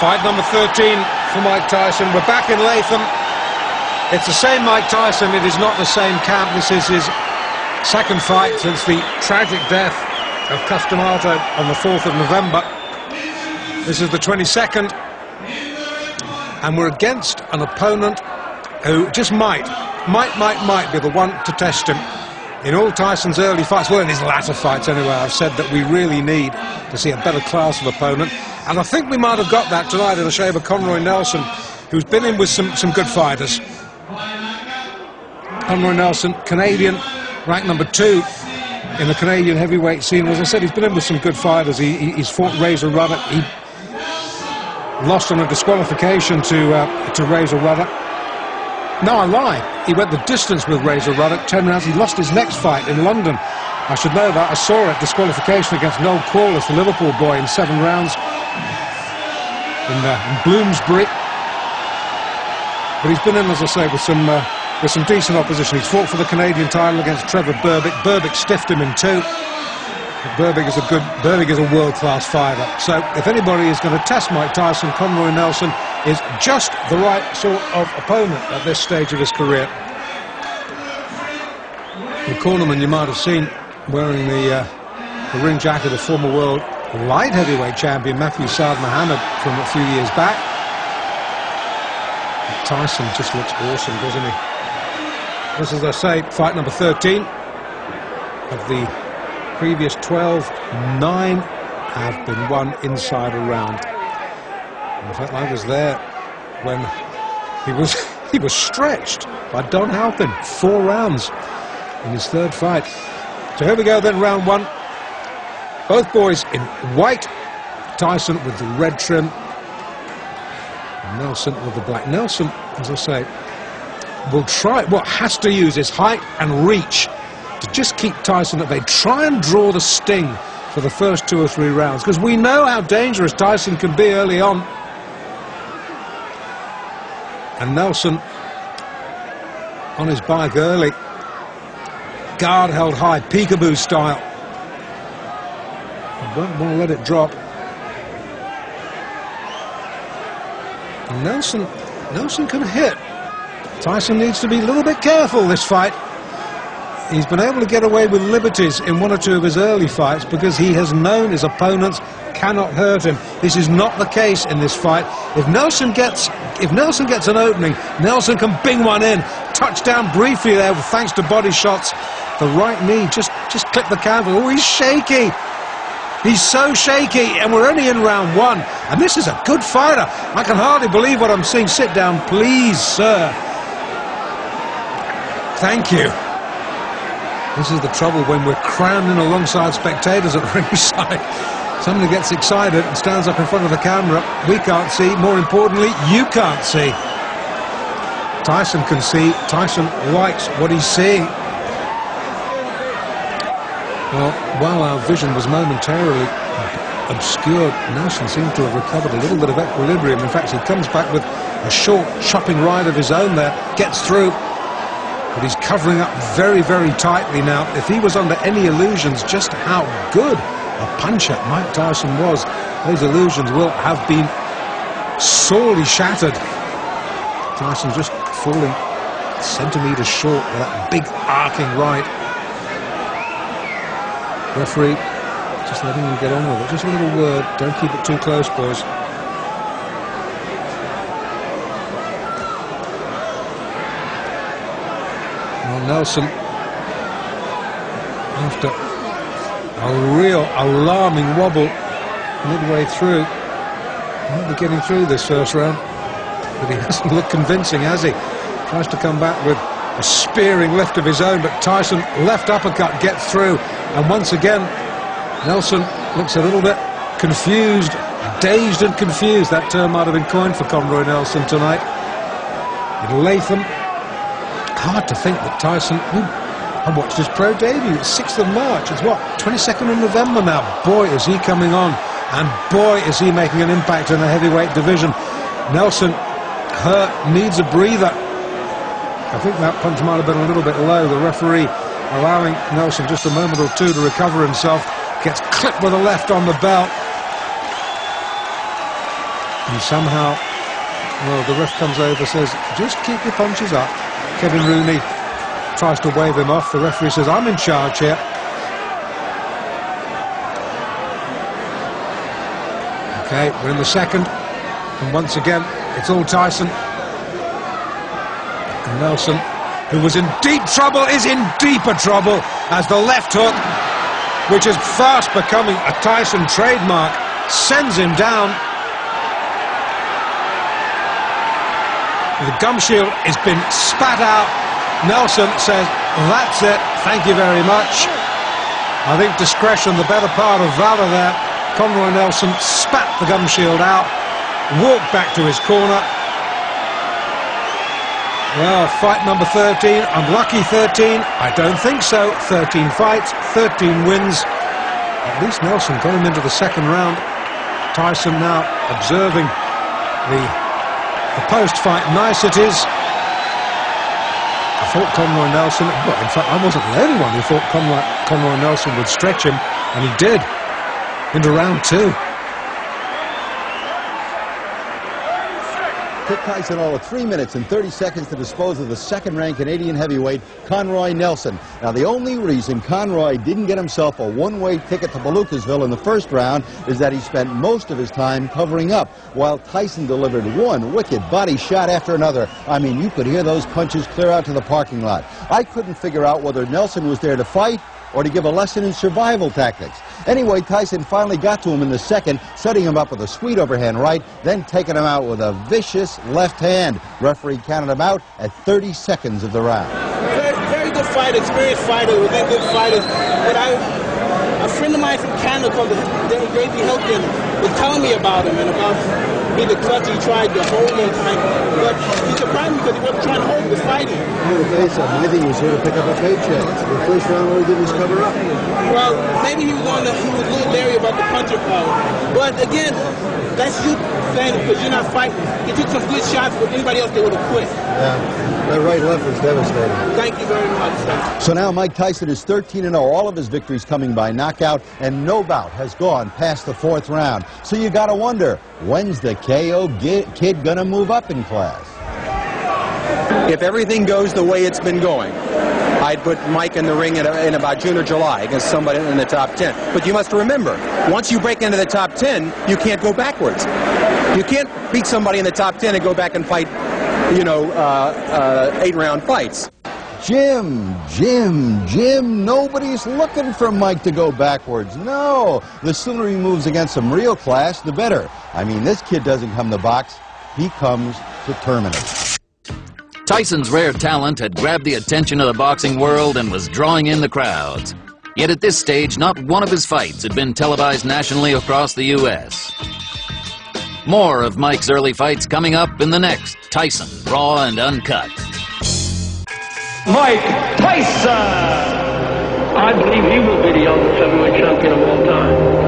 Fight number 13 for Mike Tyson. We're back in Latham. It's the same Mike Tyson. It is not the same camp. This is his second fight since the tragic death of Customato on the 4th of November. This is the 22nd. And we're against an opponent who just might be the one to test him. In all Tyson's early fights, well, in his latter fights anyway, I've said that we really need to see a better class of opponent. And I think we might have got that tonight in the shape of Conroy Nelson, who's been in with some good fighters. Conroy Nelson, Canadian, ranked number 2 in the Canadian heavyweight scene. As I said, he's been in with some good fighters. He's fought Razor Ruddock. He lost on a disqualification to Razor Ruddock. No, I lie. He went the distance with Razor Ruddock, 10 rounds. He lost his next fight in London. I should know that. I saw it, disqualification against Noel Corliss, the Liverpool boy, in 7 rounds in Bloomsbury. But he's been in, as I say, with some decent opposition. He's fought for the Canadian title against Trevor Berbick. Berbick stiffed him in 2. Berbick is a world-class fighter. So if anybody is going to test Mike Tyson, Conroy Nelson is just the right sort of opponent at this stage of his career. The cornerman you might have seen wearing the ring jacket of former world light heavyweight champion Matthew Saad Muhammad from a few years back. But Tyson just looks awesome, doesn't he? This is, as I say, fight number 13 of the previous 12. 9 have been won inside a round. In fact, I was there when he was stretched by Don Halpin, 4 rounds in his 3rd fight. So here we go then, round 1. Both boys in white. Tyson with the red trim, and Nelson with the black. Nelson, as I say, will try, has to use his height and reach to just keep Tyson at bay. Try and draw the sting for the first 2 or 3 rounds, because we know how dangerous Tyson can be early on. And Nelson on his bike early, guard held high, peekaboo style. Won't want to let it drop. And Nelson can hit. Tyson needs to be a little bit careful this fight. He's been able to get away with liberties in 1 or 2 of his early fights because he has known his opponents cannot hurt him. This is not the case in this fight. If Nelson gets an opening, Nelson can bing one in. Touchdown briefly there, thanks to body shots. The right knee just clipped the canvas. Oh, he's shaky. He's so shaky, and we're only in round 1. And this is a good fighter. I can hardly believe what I'm seeing. Sit down, please, sir. Thank you. This is the trouble when we're crammed in alongside spectators at ringside. Somebody gets excited and stands up in front of the camera. We can't see. More importantly, you can't see. Tyson can see. Tyson likes what he's seeing. Well, while our vision was momentarily obscured, Nelson seemed to have recovered a little bit of equilibrium. In fact, he comes back with a short chopping right of his own there, gets through, but he's covering up very, very tightly now. If he was under any illusions just how good a puncher Mike Tyson was, those illusions will have been sorely shattered. Tyson just falling centimetres short with that big arcing right. Referee just letting him get on with it. Just a little word. Don't keep it too close, boys. Well, Nelson, after a real alarming wobble midway through, might be getting through this first round, but he doesn't look convincing, has he? Tries to come back with a spearing left of his own, but Tyson left uppercut gets through, and once again Nelson looks a little bit confused, dazed and confused. That term might have been coined for Conroy Nelson tonight. In Latham, hard to think that Tyson, I watched his pro debut, it's 6th of March, it's what, 22nd of November now. Boy, is he coming on, and boy, is he making an impact in the heavyweight division. Nelson hurt, needs a breather. I think that punch might have been a little bit low. The referee allowing Nelson just a moment or 2 to recover himself. Gets clipped with a left on the belt. And somehow, well, the ref comes over, says, just keep your punches up. Kevin Rooney tries to wave him off. The referee says, I'm in charge here. Okay, we're in the second. And once again, it's all Tyson. And Nelson, who was in deep trouble, is in deeper trouble as the left hook, which is fast becoming a Tyson trademark, sends him down. The gum shield has been spat out. Nelson says, that's it, thank you very much. I think discretion, the better part of valor there. Conroy Nelson spat the gum shield out, walked back to his corner. Well, fight number 13, unlucky 13, I don't think so. 13 fights, 13 wins. At least Nelson got him into the second round. Tyson now observing the post-fight niceties. I thought Conroy Nelson, well, in fact, I wasn't the only one who thought Conroy Nelson would stretch him, and he did, into round 2. Took Tyson all of 3 minutes and 30 seconds to dispose of the second-ranked Canadian heavyweight, Conroy Nelson. Now, the only reason Conroy didn't get himself a one-way ticket to Palookasville in the first round is that he spent most of his time covering up, while Tyson delivered one wicked body shot after another. I mean, you could hear those punches clear out to the parking lot. I couldn't figure out whether Nelson was there to fight or to give a lesson in survival tactics. Anyway, Tyson finally got to him in the second, setting him up with a sweet overhand right, then taking him out with a vicious left hand. Referee counted him out at 30 seconds of the round. Very good fighter, experienced fighter, within good fighters. But a friend of mine from Canada called Davey Hilton was telling me about him and about the clutch he tried to hold one time. But he surprised me because he wasn't trying to hold, he was fighting. I'm going to tell you something. I think he was here to pick up a paycheck. The first round, all he did was cover up. Well, maybe he was a little leery about the puncher power. But again, that's you saying it because you're not fighting. He took some good shots, but anybody else, they would have quit. Yeah, that right left was devastating. Thank you very much, sir. So now Mike Tyson is 13-0, all of his victories coming by knockout, and no bout has gone past the 4th round. So you got to wonder, when's the KO kid gonna move up in class? If everything goes the way it's been going, I'd put Mike in the ring in about June or July against somebody in the top 10. But you must remember, once you break into the top 10, you can't go backwards. You can't beat somebody in the top 10 and go back and fight, 8-round fights. Jim, nobody's looking for Mike to go backwards. No, the sooner he moves against some real class, the better. I mean, this kid doesn't come to box, he comes to terminate. Tyson's rare talent had grabbed the attention of the boxing world and was drawing in the crowds. Yet at this stage, not one of his fights had been televised nationally across the U.S. More of Mike's early fights coming up in the next Tyson Raw and Uncut. Mike Tyson! I believe he will be the youngest heavyweight champion of all time.